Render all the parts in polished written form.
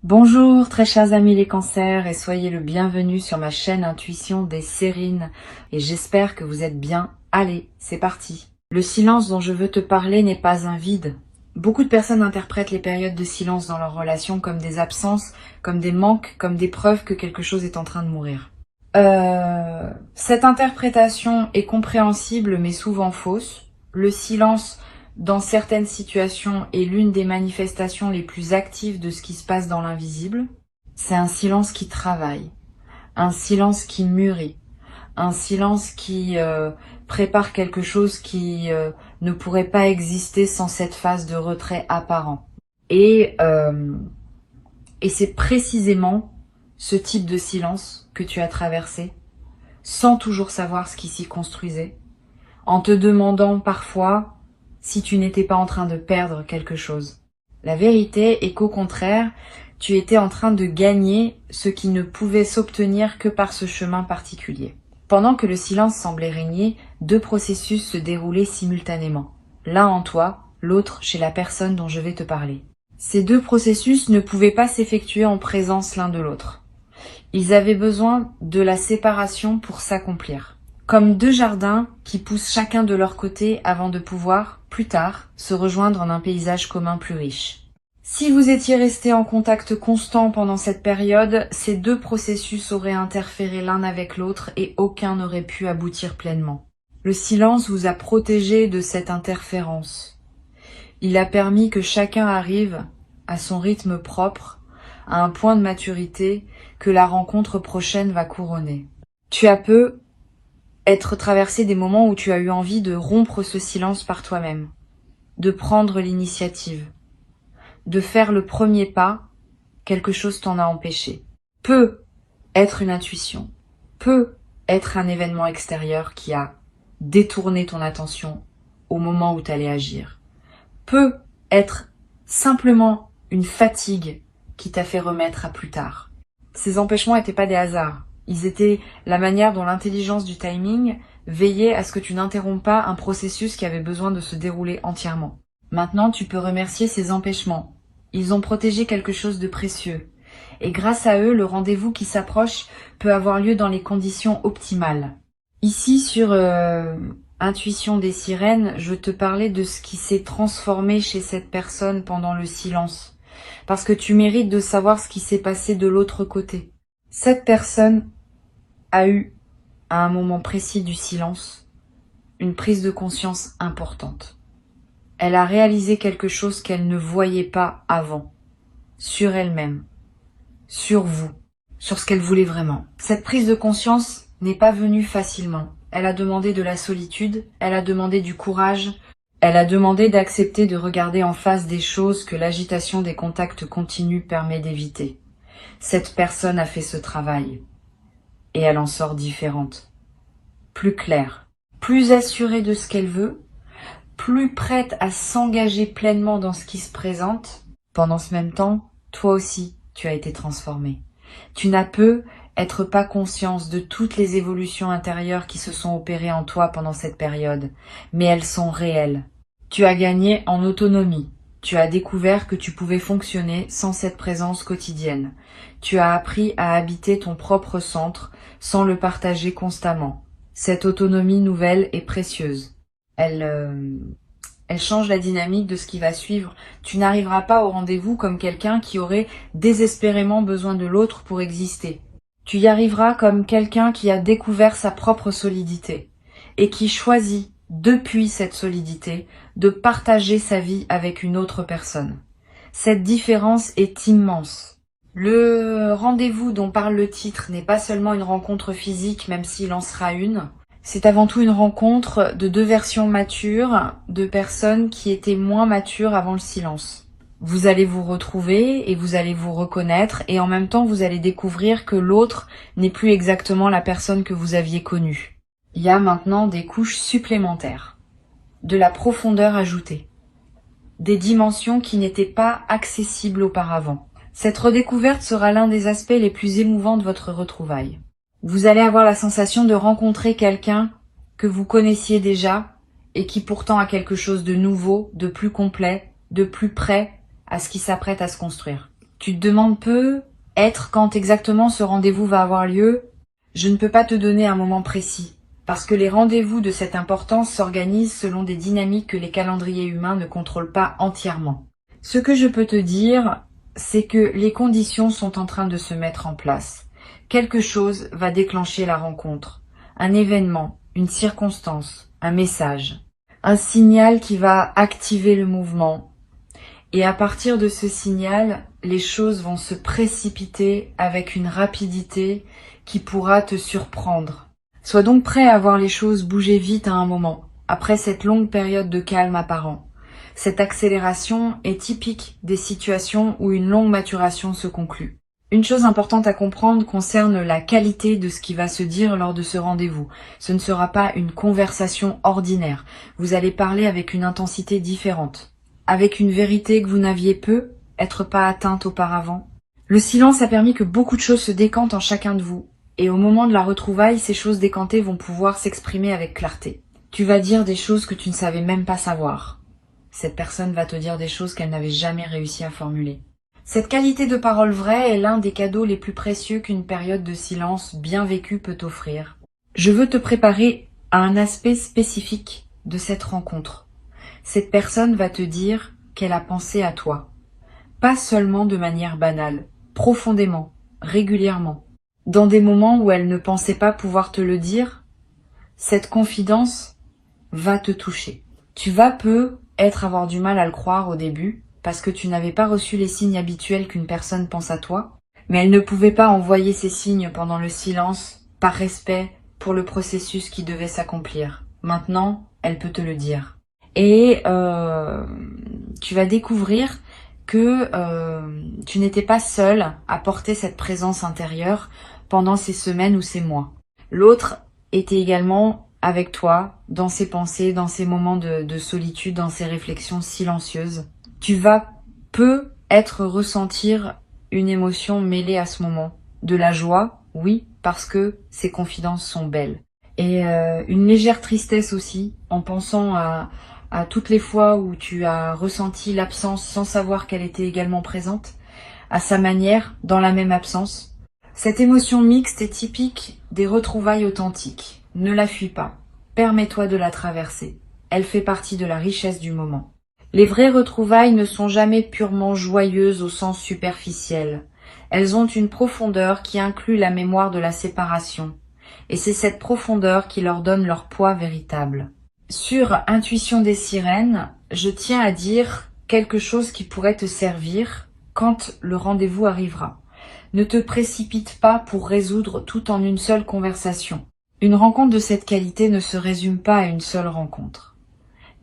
Bonjour très chers amis les cancers et soyez le bienvenu sur ma chaîne Intuition des Sérines et j'espère que vous êtes bien. Allez, c'est parti. Le silence dont je veux te parler n'est pas un vide. Beaucoup de personnes interprètent les périodes de silence dans leur relation comme des absences, comme des manques, comme des preuves que quelque chose est en train de mourir. Cette interprétation est compréhensible mais souvent fausse. Le silence dans certaines situations est l'une des manifestations les plus actives de ce qui se passe dans l'invisible. C'est un silence qui travaille, un silence qui mûrit, un silence qui prépare quelque chose qui ne pourrait pas exister sans cette phase de retrait apparent. Et c'est précisément ce type de silence que tu as traversé, sans toujours savoir ce qui s'y construisait, en te demandant parfois si tu n'étais pas en train de perdre quelque chose. La vérité est qu'au contraire, tu étais en train de gagner ce qui ne pouvait s'obtenir que par ce chemin particulier. Pendant que le silence semblait régner, deux processus se déroulaient simultanément. L'un en toi, l'autre chez la personne dont je vais te parler. Ces deux processus ne pouvaient pas s'effectuer en présence l'un de l'autre. Ils avaient besoin de la séparation pour s'accomplir. Comme deux jardins qui poussent chacun de leur côté avant de pouvoir, plus tard, se rejoindre en un paysage commun plus riche. Si vous étiez restés en contact constant pendant cette période, ces deux processus auraient interféré l'un avec l'autre et aucun n'aurait pu aboutir pleinement. Le silence vous a protégé de cette interférence. Il a permis que chacun arrive à son rythme propre, à un point de maturité que la rencontre prochaine va couronner. Tu as peu être traversé des moments où tu as eu envie de rompre ce silence par toi-même, de prendre l'initiative, de faire le premier pas, quelque chose t'en a empêché. Peut être une intuition, peut être un événement extérieur qui a détourné ton attention au moment où tu allais agir, peut être simplement une fatigue qui t'a fait remettre à plus tard. Ces empêchements n'étaient pas des hasards. Ils étaient la manière dont l'intelligence du timing veillait à ce que tu n'interromps pas un processus qui avait besoin de se dérouler entièrement. Maintenant, tu peux remercier ces empêchements. Ils ont protégé quelque chose de précieux. Et grâce à eux, le rendez-vous qui s'approche peut avoir lieu dans les conditions optimales. Ici, sur Intuition des Sirènes, je te parlais de ce qui s'est transformé chez cette personne pendant le silence. Parce que tu mérites de savoir ce qui s'est passé de l'autre côté. Cette personne a eu, à un moment précis du silence, une prise de conscience importante. Elle a réalisé quelque chose qu'elle ne voyait pas avant, sur elle-même, sur vous, sur ce qu'elle voulait vraiment. Cette prise de conscience n'est pas venue facilement. Elle a demandé de la solitude, elle a demandé du courage, elle a demandé d'accepter de regarder en face des choses que l'agitation des contacts continus permet d'éviter. Cette personne a fait ce travail. Et elle en sort différente, plus claire, plus assurée de ce qu'elle veut, plus prête à s'engager pleinement dans ce qui se présente. Pendant ce même temps, toi aussi, tu as été transformé. Tu n'as peu être pas conscience de toutes les évolutions intérieures qui se sont opérées en toi pendant cette période, mais elles sont réelles. Tu as gagné en autonomie. Tu as découvert que tu pouvais fonctionner sans cette présence quotidienne. Tu as appris à habiter ton propre centre sans le partager constamment. Cette autonomie nouvelle est précieuse. Elle change la dynamique de ce qui va suivre. Tu n'arriveras pas au rendez-vous comme quelqu'un qui aurait désespérément besoin de l'autre pour exister. Tu y arriveras comme quelqu'un qui a découvert sa propre solidité et qui choisit, depuis cette solidité, de partager sa vie avec une autre personne. Cette différence est immense. Le rendez-vous dont parle le titre n'est pas seulement une rencontre physique, même s'il en sera une. C'est avant tout une rencontre de deux versions matures, de personnes qui étaient moins matures avant le silence. Vous allez vous retrouver et vous allez vous reconnaître et en même temps vous allez découvrir que l'autre n'est plus exactement la personne que vous aviez connue. Il y a maintenant des couches supplémentaires, de la profondeur ajoutée, des dimensions qui n'étaient pas accessibles auparavant. Cette redécouverte sera l'un des aspects les plus émouvants de votre retrouvaille. Vous allez avoir la sensation de rencontrer quelqu'un que vous connaissiez déjà et qui pourtant a quelque chose de nouveau, de plus complet, de plus près à ce qui s'apprête à se construire. Tu te demandes peu être quand exactement ce rendez-vous va avoir lieu. Je ne peux pas te donner un moment précis, parce que les rendez-vous de cette importance s'organisent selon des dynamiques que les calendriers humains ne contrôlent pas entièrement. Ce que je peux te dire, c'est que les conditions sont en train de se mettre en place. Quelque chose va déclencher la rencontre, un événement, une circonstance, un message, un signal qui va activer le mouvement. Et à partir de ce signal, les choses vont se précipiter avec une rapidité qui pourra te surprendre. Sois donc prêt à voir les choses bouger vite à un moment, après cette longue période de calme apparent. Cette accélération est typique des situations où une longue maturation se conclut. Une chose importante à comprendre concerne la qualité de ce qui va se dire lors de ce rendez-vous. Ce ne sera pas une conversation ordinaire. Vous allez parler avec une intensité différente, avec une vérité que vous n'aviez peut-être pas atteinte auparavant. Le silence a permis que beaucoup de choses se décantent en chacun de vous. Et au moment de la retrouvaille, ces choses décantées vont pouvoir s'exprimer avec clarté. Tu vas dire des choses que tu ne savais même pas savoir. Cette personne va te dire des choses qu'elle n'avait jamais réussi à formuler. Cette qualité de parole vraie est l'un des cadeaux les plus précieux qu'une période de silence bien vécue peut offrir. Je veux te préparer à un aspect spécifique de cette rencontre. Cette personne va te dire qu'elle a pensé à toi. Pas seulement de manière banale, profondément, régulièrement. Dans des moments où elle ne pensait pas pouvoir te le dire, cette confidence va te toucher. Tu vas peut-être avoir du mal à le croire au début, parce que tu n'avais pas reçu les signes habituels qu'une personne pense à toi, mais elle ne pouvait pas envoyer ces signes pendant le silence, par respect pour le processus qui devait s'accomplir. Maintenant, elle peut te le dire. Et tu vas découvrir que tu n'étais pas seule à porter cette présence intérieure pendant ces semaines ou ces mois. L'autre était également avec toi, dans ses pensées, dans ses moments de solitude, dans ses réflexions silencieuses. Tu vas peut-être ressentir une émotion mêlée à ce moment. De la joie, oui, parce que ces confidences sont belles. Et une légère tristesse aussi, en pensant à toutes les fois où tu as ressenti l'absence sans savoir qu'elle était également présente, à sa manière, dans la même absence. Cette émotion mixte est typique des retrouvailles authentiques. Ne la fuis pas. Permets-toi de la traverser. Elle fait partie de la richesse du moment. Les vraies retrouvailles ne sont jamais purement joyeuses au sens superficiel. Elles ont une profondeur qui inclut la mémoire de la séparation. Et c'est cette profondeur qui leur donne leur poids véritable. Sur Intuition des sirènes, je tiens à dire quelque chose qui pourrait te servir quand le rendez-vous arrivera. Ne te précipite pas pour résoudre tout en une seule conversation. Une rencontre de cette qualité ne se résume pas à une seule rencontre.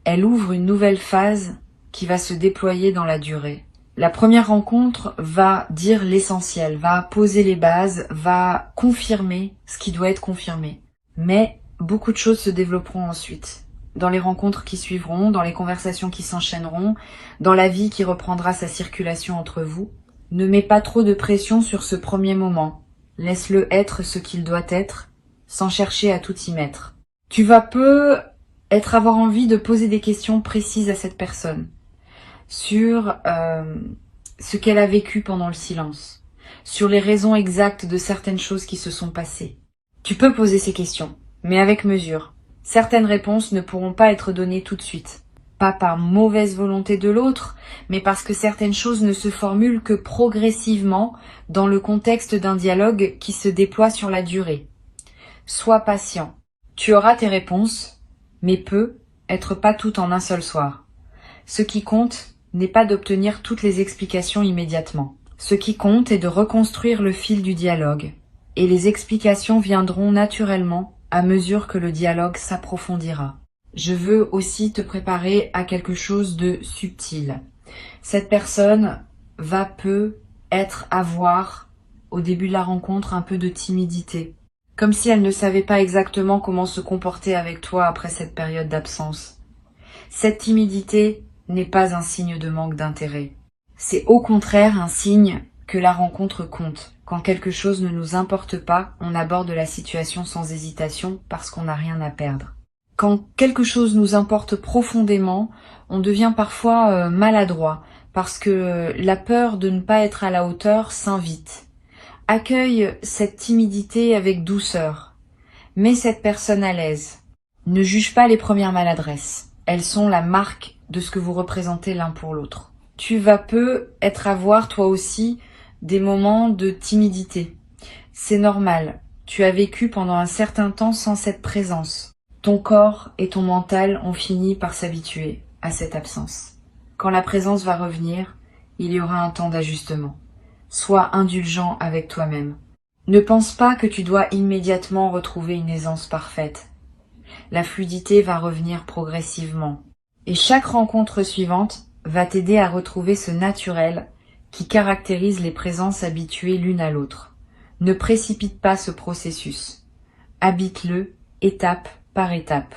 Elle ouvre une nouvelle phase qui va se déployer dans la durée. La première rencontre va dire l'essentiel, va poser les bases, va confirmer ce qui doit être confirmé. Mais beaucoup de choses se développeront ensuite. Dans les rencontres qui suivront, dans les conversations qui s'enchaîneront, dans la vie qui reprendra sa circulation entre vous. Ne mets pas trop de pression sur ce premier moment. Laisse-le être ce qu'il doit être, sans chercher à tout y mettre. Tu vas peut-être avoir envie de poser des questions précises à cette personne sur ce qu'elle a vécu pendant le silence, sur les raisons exactes de certaines choses qui se sont passées. Tu peux poser ces questions, mais avec mesure. Certaines réponses ne pourront pas être données tout de suite. Pas par mauvaise volonté de l'autre, mais parce que certaines choses ne se formulent que progressivement dans le contexte d'un dialogue qui se déploie sur la durée. Sois patient. Tu auras tes réponses, mais peut-être pas toutes en un seul soir. Ce qui compte n'est pas d'obtenir toutes les explications immédiatement. Ce qui compte est de reconstruire le fil du dialogue. Et les explications viendront naturellement à mesure que le dialogue s'approfondira. Je veux aussi te préparer à quelque chose de subtil. Cette personne va peut-être avoir, au début de la rencontre, un peu de timidité. Comme si elle ne savait pas exactement comment se comporter avec toi après cette période d'absence. Cette timidité n'est pas un signe de manque d'intérêt. C'est au contraire un signe que la rencontre compte. Quand quelque chose ne nous importe pas, on aborde la situation sans hésitation parce qu'on n'a rien à perdre. Quand quelque chose nous importe profondément, on devient parfois maladroit parce que la peur de ne pas être à la hauteur s'invite. Accueille cette timidité avec douceur. Mets cette personne à l'aise. Ne juge pas les premières maladresses. Elles sont la marque de ce que vous représentez l'un pour l'autre. Tu vas peu être à voir toi aussi des moments de timidité. C'est normal. Tu as vécu pendant un certain temps sans cette présence. Ton corps et ton mental ont fini par s'habituer à cette absence. Quand la présence va revenir, il y aura un temps d'ajustement. Sois indulgent avec toi-même. Ne pense pas que tu dois immédiatement retrouver une aisance parfaite. La fluidité va revenir progressivement. Et chaque rencontre suivante va t'aider à retrouver ce naturel qui caractérise les présences habituées l'une à l'autre. Ne précipite pas ce processus. Habite-le étape par étape.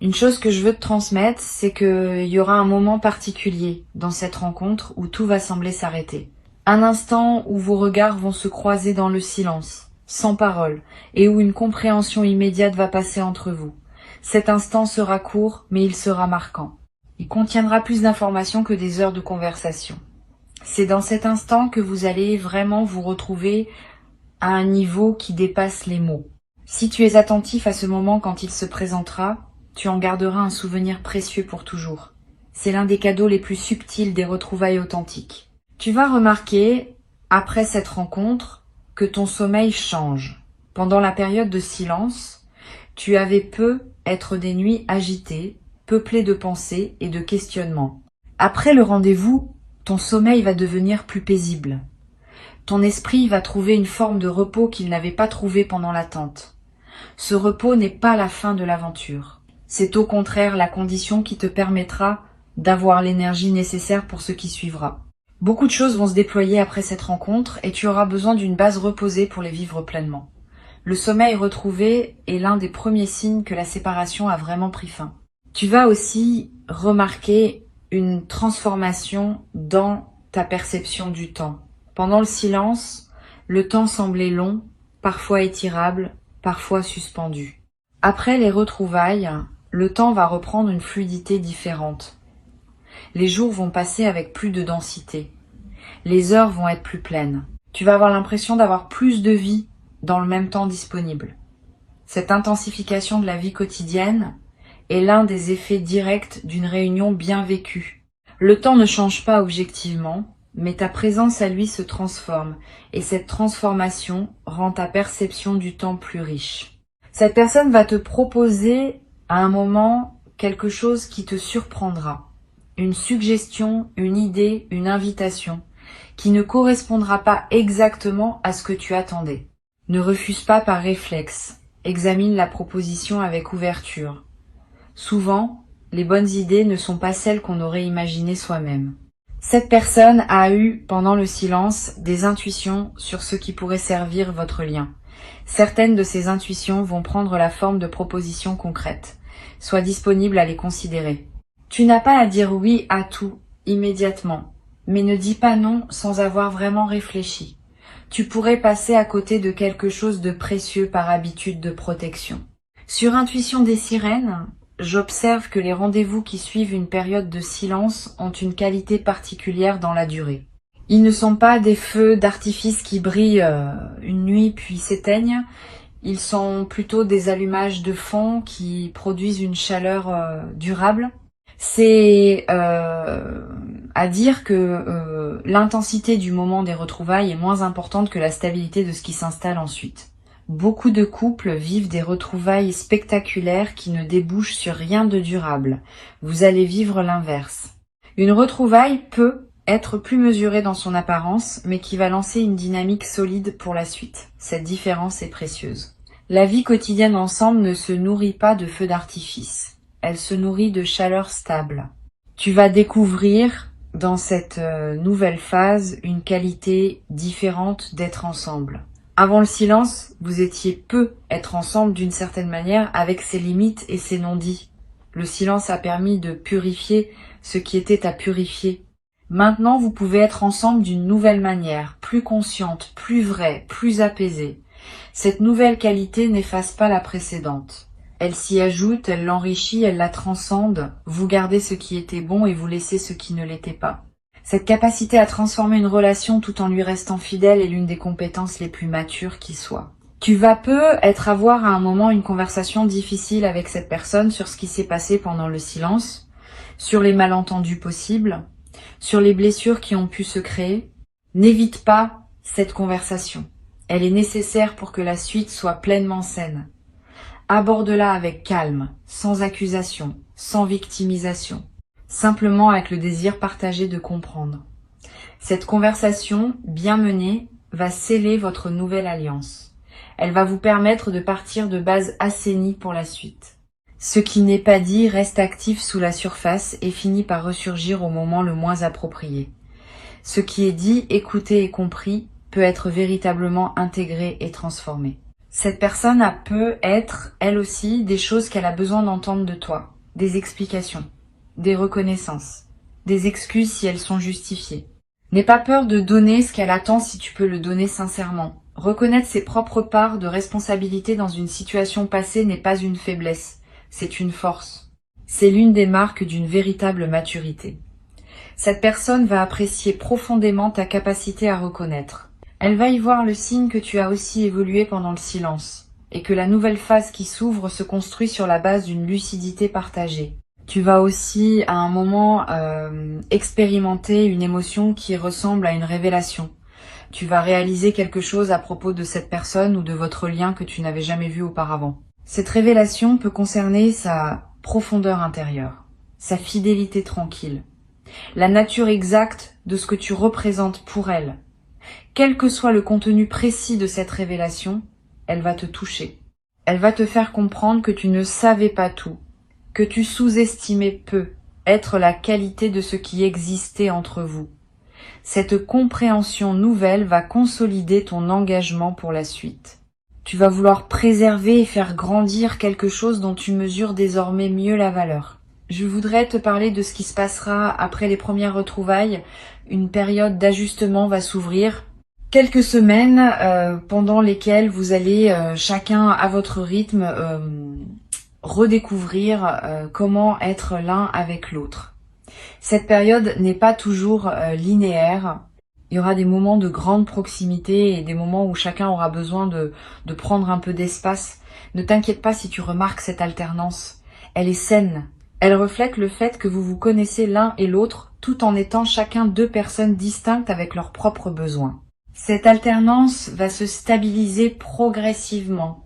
Une chose que je veux te transmettre, c'est qu'il y aura un moment particulier dans cette rencontre où tout va sembler s'arrêter. Un instant où vos regards vont se croiser dans le silence, sans parole, et où une compréhension immédiate va passer entre vous. Cet instant sera court, mais il sera marquant. Il contiendra plus d'informations que des heures de conversation. C'est dans cet instant que vous allez vraiment vous retrouver à un niveau qui dépasse les mots. Si tu es attentif à ce moment quand il se présentera, tu en garderas un souvenir précieux pour toujours. C'est l'un des cadeaux les plus subtils des retrouvailles authentiques. Tu vas remarquer, après cette rencontre, que ton sommeil change. Pendant la période de silence, tu avais peu être des nuits agitées, peuplées de pensées et de questionnements. Après le rendez-vous, ton sommeil va devenir plus paisible. Ton esprit va trouver une forme de repos qu'il n'avait pas trouvé pendant l'attente. Ce repos n'est pas la fin de l'aventure. C'est au contraire la condition qui te permettra d'avoir l'énergie nécessaire pour ce qui suivra. Beaucoup de choses vont se déployer après cette rencontre et tu auras besoin d'une base reposée pour les vivre pleinement. Le sommeil retrouvé est l'un des premiers signes que la séparation a vraiment pris fin. Tu vas aussi remarquer une transformation dans ta perception du temps. Pendant le silence, le temps semblait long, parfois étirable, parfois suspendu. Après les retrouvailles, le temps va reprendre une fluidité différente. Les jours vont passer avec plus de densité. Les heures vont être plus pleines. Tu vas avoir l'impression d'avoir plus de vie dans le même temps disponible. Cette intensification de la vie quotidienne est l'un des effets directs d'une réunion bien vécue. Le temps ne change pas objectivement, mais ta présence à lui se transforme, et cette transformation rend ta perception du temps plus riche. Cette personne va te proposer à un moment quelque chose qui te surprendra. Une suggestion, une idée, une invitation, qui ne correspondra pas exactement à ce que tu attendais. Ne refuse pas par réflexe, examine la proposition avec ouverture. Souvent, les bonnes idées ne sont pas celles qu'on aurait imaginées soi-même. Cette personne a eu, pendant le silence, des intuitions sur ce qui pourrait servir votre lien. Certaines de ces intuitions vont prendre la forme de propositions concrètes. Sois disponible à les considérer. Tu n'as pas à dire oui à tout, immédiatement, mais ne dis pas non sans avoir vraiment réfléchi. Tu pourrais passer à côté de quelque chose de précieux par habitude de protection. Sur Intuition des sirènes, j'observe que les rendez-vous qui suivent une période de silence ont une qualité particulière dans la durée. Ils ne sont pas des feux d'artifice qui brillent une nuit puis s'éteignent. Ils sont plutôt des allumages de fond qui produisent une chaleur durable. C'est à dire que l'intensité du moment des retrouvailles est moins importante que la stabilité de ce qui s'installe ensuite. Beaucoup de couples vivent des retrouvailles spectaculaires qui ne débouchent sur rien de durable. Vous allez vivre l'inverse. Une retrouvaille peut être plus mesurée dans son apparence, mais qui va lancer une dynamique solide pour la suite. Cette différence est précieuse. La vie quotidienne ensemble ne se nourrit pas de feux d'artifice. Elle se nourrit de chaleur stable. Tu vas découvrir dans cette nouvelle phase une qualité différente d'être ensemble. Avant le silence, vous étiez peu être ensemble d'une certaine manière avec ses limites et ses non-dits. Le silence a permis de purifier ce qui était à purifier. Maintenant, vous pouvez être ensemble d'une nouvelle manière, plus consciente, plus vraie, plus apaisée. Cette nouvelle qualité n'efface pas la précédente. Elle s'y ajoute, elle l'enrichit, elle la transcende. Vous gardez ce qui était bon et vous laissez ce qui ne l'était pas. Cette capacité à transformer une relation tout en lui restant fidèle est l'une des compétences les plus matures qui soient. Tu vas peut-être avoir à un moment une conversation difficile avec cette personne sur ce qui s'est passé pendant le silence, sur les malentendus possibles, sur les blessures qui ont pu se créer. N'évite pas cette conversation. Elle est nécessaire pour que la suite soit pleinement saine. Aborde-la avec calme, sans accusation, sans victimisation, simplement avec le désir partagé de comprendre. Cette conversation, bien menée, va sceller votre nouvelle alliance. Elle va vous permettre de partir de bases assainies pour la suite. Ce qui n'est pas dit reste actif sous la surface et finit par ressurgir au moment le moins approprié. Ce qui est dit, écouté et compris peut être véritablement intégré et transformé. Cette personne peut être, elle aussi, des choses qu'elle a besoin d'entendre de toi, des explications, des reconnaissances, des excuses si elles sont justifiées. N'aie pas peur de donner ce qu'elle attend si tu peux le donner sincèrement. Reconnaître ses propres parts de responsabilité dans une situation passée n'est pas une faiblesse, c'est une force. C'est l'une des marques d'une véritable maturité. Cette personne va apprécier profondément ta capacité à reconnaître. Elle va y voir le signe que tu as aussi évolué pendant le silence, et que la nouvelle phase qui s'ouvre se construit sur la base d'une lucidité partagée. Tu vas aussi, à un moment, expérimenter une émotion qui ressemble à une révélation. Tu vas réaliser quelque chose à propos de cette personne ou de votre lien que tu n'avais jamais vu auparavant. Cette révélation peut concerner sa profondeur intérieure, sa fidélité tranquille, la nature exacte de ce que tu représentes pour elle. Quel que soit le contenu précis de cette révélation, elle va te toucher. Elle va te faire comprendre que tu ne savais pas tout, que tu sous-estimais peu être la qualité de ce qui existait entre vous. Cette compréhension nouvelle va consolider ton engagement pour la suite. Tu vas vouloir préserver et faire grandir quelque chose dont tu mesures désormais mieux la valeur. Je voudrais te parler de ce qui se passera après les premières retrouvailles. Une période d'ajustement va s'ouvrir. Quelques semaines pendant lesquelles vous allez chacun à votre rythme redécouvrir comment être l'un avec l'autre. Cette période n'est pas toujours linéaire. Il y aura des moments de grande proximité et des moments où chacun aura besoin de prendre un peu d'espace. Ne t'inquiète pas si tu remarques cette alternance. Elle est saine. Elle reflète le fait que vous vous connaissez l'un et l'autre tout en étant chacun deux personnes distinctes avec leurs propres besoins. Cette alternance va se stabiliser progressivement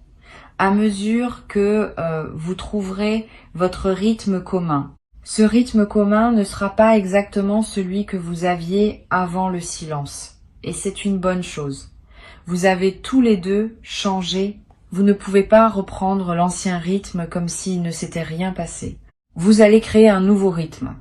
à mesure que vous trouverez votre rythme commun. Ce rythme commun ne sera pas exactement celui que vous aviez avant le silence. Et c'est une bonne chose. Vous avez tous les deux changé. Vous ne pouvez pas reprendre l'ancien rythme comme s'il ne s'était rien passé. Vous allez créer un nouveau rythme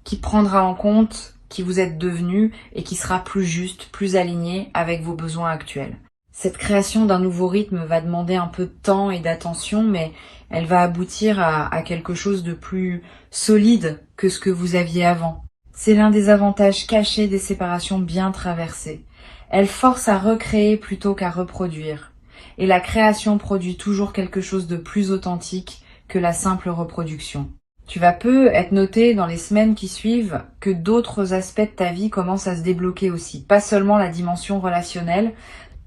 qui prendra en compte qui vous êtes devenu et qui sera plus juste, plus aligné avec vos besoins actuels. Cette création d'un nouveau rythme va demander un peu de temps et d'attention, mais elle va aboutir à quelque chose de plus solide que ce que vous aviez avant. C'est l'un des avantages cachés des séparations bien traversées. Elles forcent à recréer plutôt qu'à reproduire. Et la création produit toujours quelque chose de plus authentique que la simple reproduction. Tu vas être noté dans les semaines qui suivent que d'autres aspects de ta vie commencent à se débloquer aussi. Pas seulement la dimension relationnelle.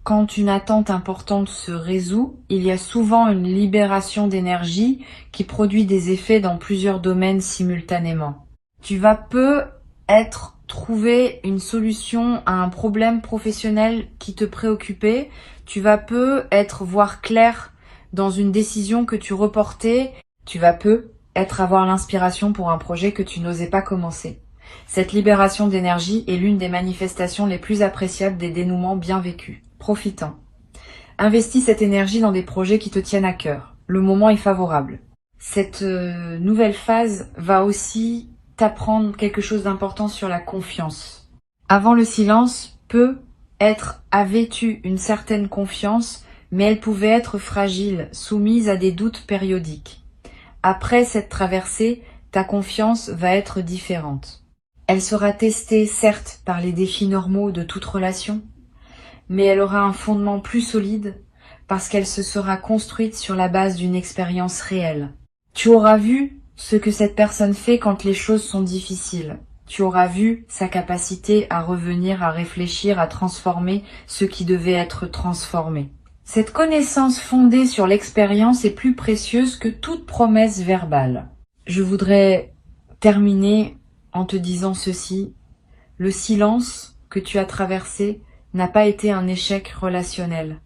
Quand une attente importante se résout, il y a souvent une libération d'énergie qui produit des effets dans plusieurs domaines simultanément. Tu vas peut-être trouver une solution à un problème professionnel qui te préoccupait. Tu vas peut-être voir clair dans une décision que tu reportais. Tu vas peut-être avoir l'inspiration pour un projet que tu n'osais pas commencer. Cette libération d'énergie est l'une des manifestations les plus appréciables des dénouements bien vécus. Profitant. Investis cette énergie dans des projets qui te tiennent à cœur. Le moment est favorable. Cette nouvelle phase va aussi t'apprendre quelque chose d'important sur la confiance. Avant le silence, avait eu une certaine confiance, mais elle pouvait être fragile, soumise à des doutes périodiques. Après cette traversée, ta confiance va être différente. Elle sera testée, certes, par les défis normaux de toute relation, mais elle aura un fondement plus solide parce qu'elle se sera construite sur la base d'une expérience réelle. Tu auras vu ce que cette personne fait quand les choses sont difficiles. tu auras vu sa capacité à revenir, à réfléchir, à transformer ce qui devait être transformé. Cette connaissance fondée sur l'expérience est plus précieuse que toute promesse verbale. Je voudrais terminer en te disant ceci. Le silence que tu as traversé n'a pas été un échec relationnel.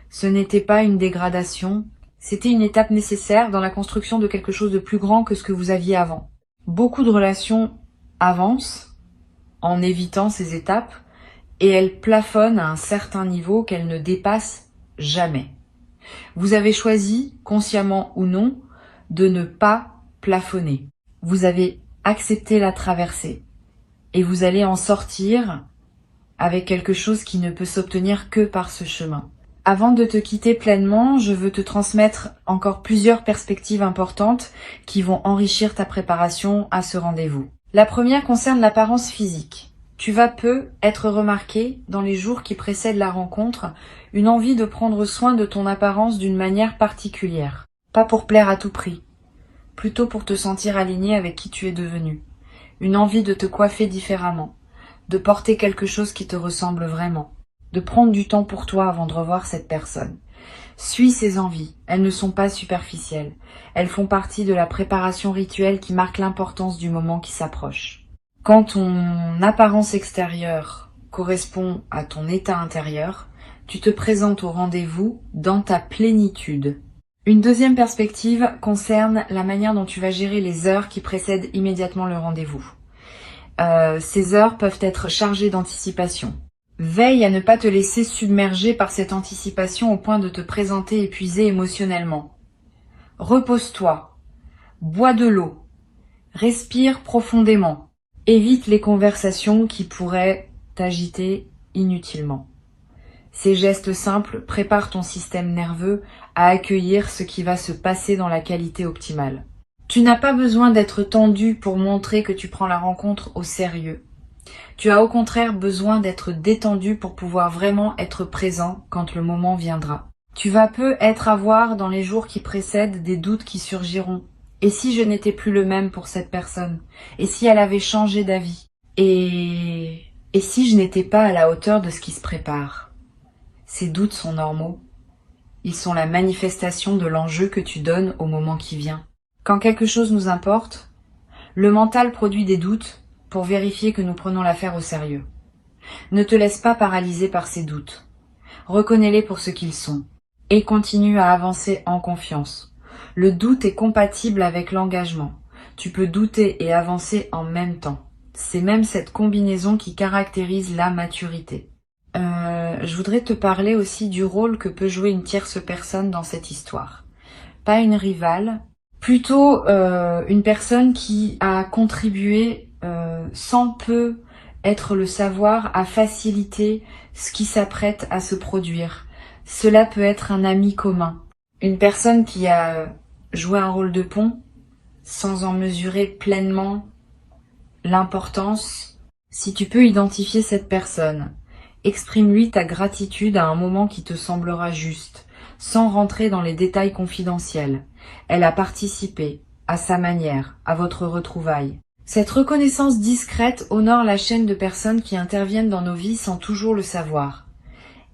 Ce n'était pas une dégradation, c'était une étape nécessaire dans la construction de quelque chose de plus grand que ce que vous aviez avant. Beaucoup de relations avancent en évitant ces étapes et elles plafonnent à un certain niveau qu'elles ne dépassent jamais. Vous avez choisi, consciemment ou non, de ne pas plafonner. Vous avez accepté la traversée et vous allez en sortir avec quelque chose qui ne peut s'obtenir que par ce chemin. Avant de te quitter pleinement, je veux te transmettre encore plusieurs perspectives importantes qui vont enrichir ta préparation à ce rendez-vous. La première concerne l'apparence physique. Tu vas peu être remarqué dans les jours qui précèdent la rencontre, une envie de prendre soin de ton apparence d'une manière particulière. Pas pour plaire à tout prix, plutôt pour te sentir aligné avec qui tu es devenu. Une envie de te coiffer différemment, de porter quelque chose qui te ressemble vraiment, de prendre du temps pour toi avant de revoir cette personne. Suis ces envies, elles ne sont pas superficielles, elles font partie de la préparation rituelle qui marque l'importance du moment qui s'approche. Quand ton apparence extérieure correspond à ton état intérieur, tu te présentes au rendez-vous dans ta plénitude. Une deuxième perspective concerne la manière dont tu vas gérer les heures qui précèdent immédiatement le rendez-vous. Ces heures peuvent être chargées d'anticipation. Veille à ne pas te laisser submerger par cette anticipation au point de te présenter épuisé émotionnellement. Repose-toi, bois de l'eau, respire profondément, évite les conversations qui pourraient t'agiter inutilement. Ces gestes simples préparent ton système nerveux à accueillir ce qui va se passer dans la qualité optimale. Tu n'as pas besoin d'être tendu pour montrer que tu prends la rencontre au sérieux. Tu as au contraire besoin d'être détendu pour pouvoir vraiment être présent quand le moment viendra. Tu vas peu être à voir dans les jours qui précèdent des doutes qui surgiront. Et si je n'étais plus le même pour cette personne? Et si elle avait changé d'avis? Et si je n'étais pas à la hauteur de ce qui se prépare? Ces doutes sont normaux. Ils sont la manifestation de l'enjeu que tu donnes au moment qui vient. Quand quelque chose nous importe, le mental produit des doutes pour vérifier que nous prenons l'affaire au sérieux. Ne te laisse pas paralyser par ces doutes. Reconnais-les pour ce qu'ils sont et continue à avancer en confiance. Le doute est compatible avec l'engagement. Tu peux douter et avancer en même temps. C'est même cette combinaison qui caractérise la maturité. Je voudrais te parler aussi du rôle que peut jouer une tierce personne dans cette histoire. Pas une rivale, plutôt une personne qui a contribué sans peu être le savoir à faciliter ce qui s'apprête à se produire. Cela peut être un ami commun, une personne qui a joué un rôle de pont sans en mesurer pleinement l'importance. Si tu peux identifier cette personne, exprime-lui ta gratitude à un moment qui te semblera juste, sans rentrer dans les détails confidentiels. Elle a participé, à sa manière, à votre retrouvaille. Cette reconnaissance discrète honore la chaîne de personnes qui interviennent dans nos vies sans toujours le savoir.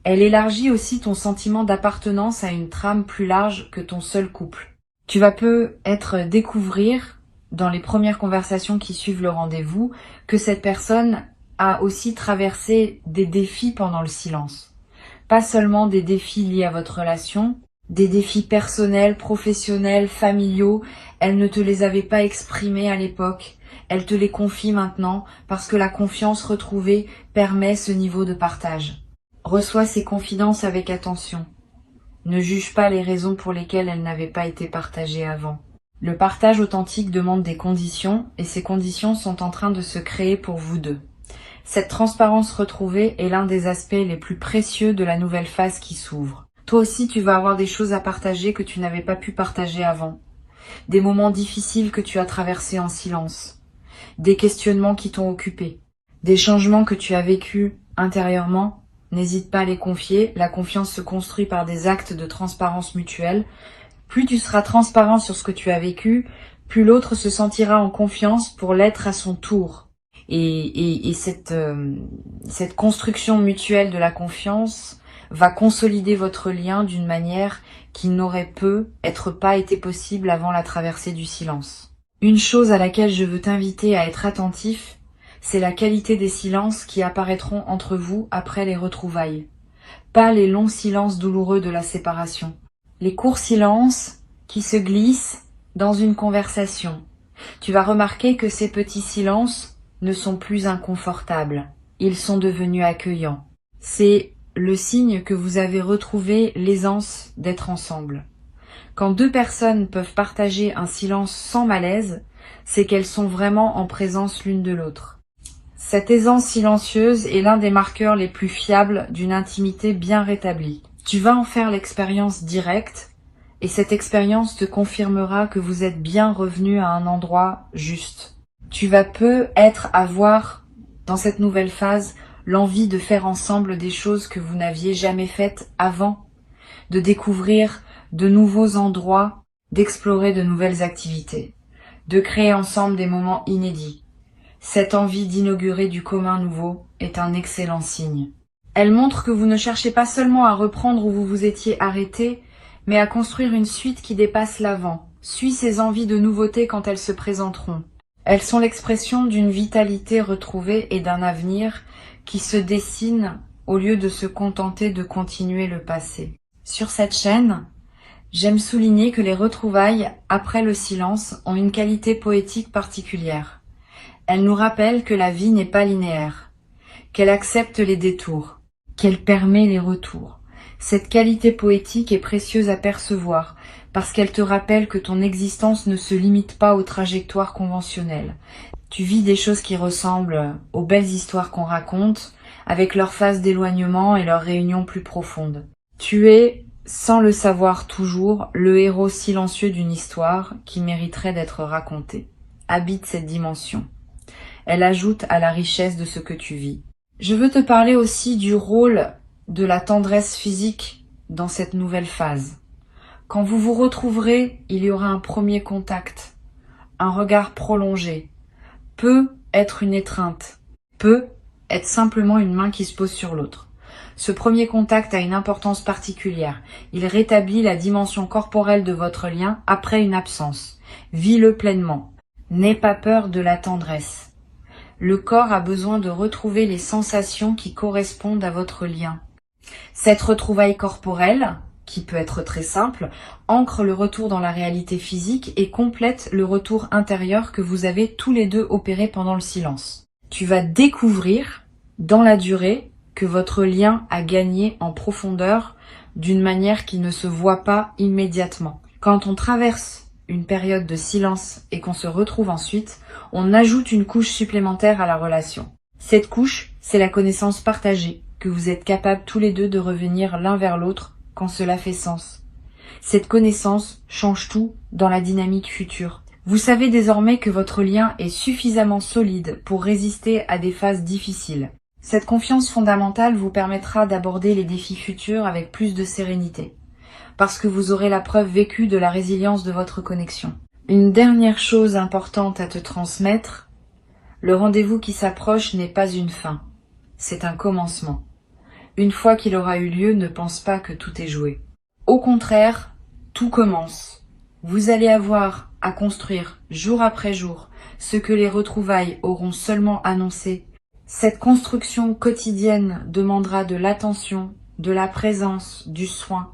Elle élargit aussi ton sentiment d'appartenance à une trame plus large que ton seul couple. Tu vas peut-être découvrir, dans les premières conversations qui suivent le rendez-vous, que cette personne a aussi traversé des défis pendant le silence. Pas seulement des défis liés à votre relation, des défis personnels, professionnels, familiaux. Elle ne te les avait pas exprimés à l'époque. Elle te les confie maintenant parce que la confiance retrouvée permet ce niveau de partage. Reçois ces confidences avec attention. Ne juge pas les raisons pour lesquelles elles n'avaient pas été partagées avant. Le partage authentique demande des conditions et ces conditions sont en train de se créer pour vous deux. Cette transparence retrouvée est l'un des aspects les plus précieux de la nouvelle phase qui s'ouvre. Toi aussi, tu vas avoir des choses à partager que tu n'avais pas pu partager avant. Des moments difficiles que tu as traversés en silence. Des questionnements qui t'ont occupé. Des changements que tu as vécus intérieurement. N'hésite pas à les confier. La confiance se construit par des actes de transparence mutuelle. Plus tu seras transparent sur ce que tu as vécu, plus l'autre se sentira en confiance pour l'être à son tour. Et cette construction mutuelle de la confiance va consolider votre lien d'une manière qui n'aurait pas été possible avant la traversée du silence. Une chose à laquelle je veux t'inviter à être attentif, c'est la qualité des silences qui apparaîtront entre vous après les retrouvailles. Pas les longs silences douloureux de la séparation. Les courts silences qui se glissent dans une conversation. Tu vas remarquer que ces petits silences ne sont plus inconfortables. Ils sont devenus accueillants. C'est le signe que vous avez retrouvé l'aisance d'être ensemble. Quand deux personnes peuvent partager un silence sans malaise, c'est qu'elles sont vraiment en présence l'une de l'autre. Cette aisance silencieuse est l'un des marqueurs les plus fiables d'une intimité bien rétablie. Tu vas en faire l'expérience directe, et cette expérience te confirmera que vous êtes bien revenu à un endroit juste. Tu vas peut-être avoir, dans cette nouvelle phase, l'envie de faire ensemble des choses que vous n'aviez jamais faites avant, de découvrir de nouveaux endroits, d'explorer de nouvelles activités, de créer ensemble des moments inédits. Cette envie d'inaugurer du commun nouveau est un excellent signe. Elle montre que vous ne cherchez pas seulement à reprendre où vous vous étiez arrêté, mais à construire une suite qui dépasse l'avant. Suis ces envies de nouveauté quand elles se présenteront. Elles sont l'expression d'une vitalité retrouvée et d'un avenir qui se dessine au lieu de se contenter de continuer le passé. Sur cette chaîne, j'aime souligner que les retrouvailles après le silence ont une qualité poétique particulière. Elles nous rappellent que la vie n'est pas linéaire, qu'elle accepte les détours, qu'elle permet les retours. Cette qualité poétique est précieuse à percevoir parce qu'elle te rappelle que ton existence ne se limite pas aux trajectoires conventionnelles. Tu vis des choses qui ressemblent aux belles histoires qu'on raconte, avec leurs phases d'éloignement et leurs réunions plus profondes. Tu es, sans le savoir toujours, le héros silencieux d'une histoire qui mériterait d'être racontée. Habite cette dimension. Elle ajoute à la richesse de ce que tu vis. Je veux te parler aussi du rôle de la tendresse physique dans cette nouvelle phase. Quand vous vous retrouverez, il y aura un premier contact, un regard prolongé. Peut être une étreinte, peut être simplement une main qui se pose sur l'autre. Ce premier contact a une importance particulière. Il rétablit la dimension corporelle de votre lien après une absence. Vis-le pleinement. N'aie pas peur de la tendresse. Le corps a besoin de retrouver les sensations qui correspondent à votre lien. Cette retrouvaille corporelle, qui peut être très simple, ancre le retour dans la réalité physique et complète le retour intérieur que vous avez tous les deux opéré pendant le silence. Tu vas découvrir, dans la durée, que votre lien a gagné en profondeur d'une manière qui ne se voit pas immédiatement. Quand on traverse une période de silence et qu'on se retrouve ensuite, on ajoute une couche supplémentaire à la relation. Cette couche, c'est la connaissance partagée, que vous êtes capables tous les deux de revenir l'un vers l'autre quand cela fait sens. Cette connaissance change tout dans la dynamique future. Vous savez désormais que votre lien est suffisamment solide pour résister à des phases difficiles. Cette confiance fondamentale vous permettra d'aborder les défis futurs avec plus de sérénité, parce que vous aurez la preuve vécue de la résilience de votre connexion. Une dernière chose importante à te transmettre, le rendez-vous qui s'approche n'est pas une fin, c'est un commencement. Une fois qu'il aura eu lieu, ne pense pas que tout est joué. Au contraire, tout commence. Vous allez avoir à construire jour après jour ce que les retrouvailles auront seulement annoncé. Cette construction quotidienne demandera de l'attention, de la présence, du soin.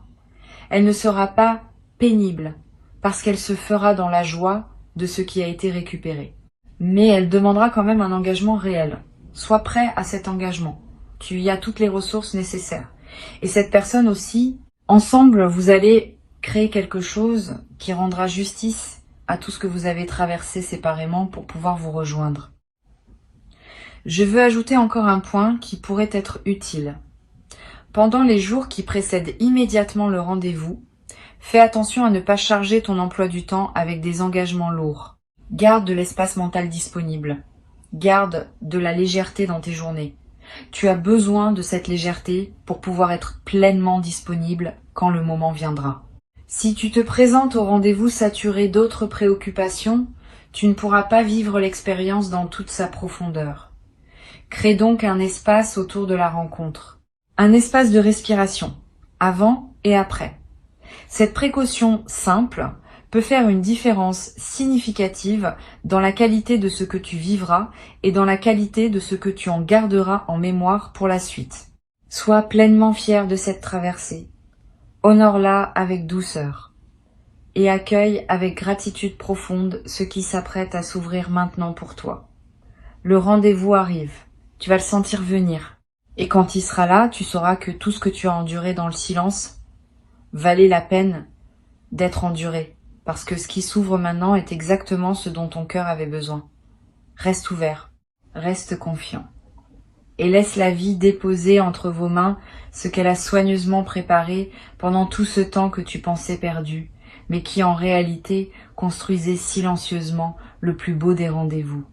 Elle ne sera pas pénible parce qu'elle se fera dans la joie de ce qui a été récupéré. Mais elle demandera quand même un engagement réel. Sois prêt à cet engagement. Tu y as toutes les ressources nécessaires. Et cette personne aussi, ensemble, vous allez créer quelque chose qui rendra justice à tout ce que vous avez traversé séparément pour pouvoir vous rejoindre. Je veux ajouter encore un point qui pourrait être utile. Pendant les jours qui précèdent immédiatement le rendez-vous, fais attention à ne pas charger ton emploi du temps avec des engagements lourds. Garde de l'espace mental disponible. Garde de la légèreté dans tes journées. Tu as besoin de cette légèreté pour pouvoir être pleinement disponible quand le moment viendra. Si tu te présentes au rendez-vous saturé d'autres préoccupations, Tu ne pourras pas vivre l'expérience dans toute sa profondeur. Crée donc un espace autour de la rencontre. Un espace de respiration, avant et après. Cette précaution simple peut faire une différence significative dans la qualité de ce que tu vivras et dans la qualité de ce que tu en garderas en mémoire pour la suite. Sois pleinement fier de cette traversée. Honore-la avec douceur et accueille avec gratitude profonde ce qui s'apprête à s'ouvrir maintenant pour toi. Le rendez-vous arrive, tu vas le sentir venir. Et quand il sera là, tu sauras que tout ce que tu as enduré dans le silence valait la peine d'être enduré, parce que ce qui s'ouvre maintenant est exactement ce dont ton cœur avait besoin. Reste ouvert, reste confiant, et laisse la vie déposer entre vos mains ce qu'elle a soigneusement préparé pendant tout ce temps que tu pensais perdu, mais qui en réalité construisait silencieusement le plus beau des rendez-vous.